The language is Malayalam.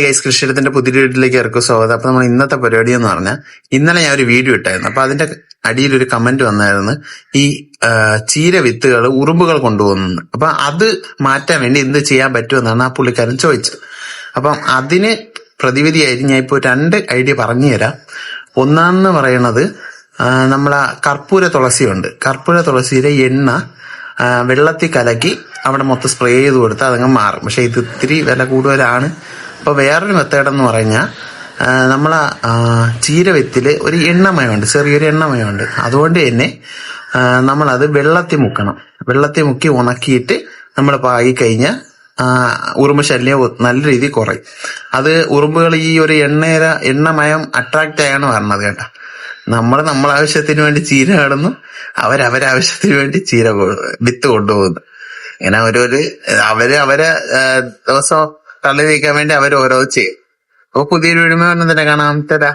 ഗൈസ്, കൃഷിയിടത്തിന്റെ പുതിയ വീട്ടിലേക്ക് ഇറക്കും സ്വാഗതം. അപ്പൊ നമ്മൾ ഇന്നത്തെ പരിപാടി എന്ന് പറഞ്ഞാൽ, ഇന്നലെ ഞാൻ ഒരു വീഡിയോ ഇട്ടായിരുന്നു. അപ്പൊ അതിന്റെ അടിയിൽ ഒരു കമന്റ് വന്നായിരുന്നു, ഈ ചീര വിത്തുകൾ ഉറുമ്പുകൾ കൊണ്ടുപോകുന്നു. അപ്പൊ അത് മാറ്റാൻ വേണ്ടി എന്ത് ചെയ്യാൻ പറ്റുമെന്നാണ് ആ പുള്ളിക്കാരൻ ചോദിച്ചത്. അപ്പം അതിന് പ്രതിവിധിയായിട്ട് ഞാൻ ഇപ്പോൾ 2 ഐഡിയ പറഞ്ഞു തരാം. ഒന്നാമെന്ന് പറയണത്, നമ്മളെ കർപ്പൂര തുളസിയുണ്ട്. കർപ്പൂര തുളസിയിലെ എണ്ണ വെള്ളത്തിൽ കലക്കി അവിടെ മൊത്തം സ്പ്രേ ചെയ്ത് കൊടുത്താൽ അതങ്ങ് മാറും. പക്ഷെ ഇത് ഇത്തിരി വില കൂടുതലാണ്. അപ്പൊ വേറൊരു മെത്തേഡ് എന്ന് പറഞ്ഞാൽ, നമ്മളെ ചീരവിത്തില് ഒരു എണ്ണമയമുണ്ട്, ചെറിയൊരു എണ്ണമയമുണ്ട്. അതുകൊണ്ട് തന്നെ നമ്മളത് വെള്ളത്തിൽ മുക്കണം. വെള്ളത്തിൽ മുക്കി ഉണക്കിയിട്ട് നമ്മൾ പാകി കഴിഞ്ഞാൽ ഉറുമ്പ് ശല്യം നല്ല രീതിയിൽ കുറയും. അത് ഉറുമ്പുകൾ ഈ ഒരു എണ്ണമയം അട്രാക്ട് ആയാണ് പറഞ്ഞത് കേട്ടോ. നമ്മളെ ആവശ്യത്തിന് വേണ്ടി ചീര നടുന്നു, അവരാവശ്യത്തിന് വേണ്ടി വിത്ത് കൊണ്ടുപോകുന്നു. ഇങ്ങനെ അവരെ ദിവസം തള്ളി നീക്കാൻ വേണ്ടി അവർ ഓരോ ചെയ്യും. അപ്പൊ പുതിയൊരു വീഡിയോ തന്നെ കാണാം. തരാ.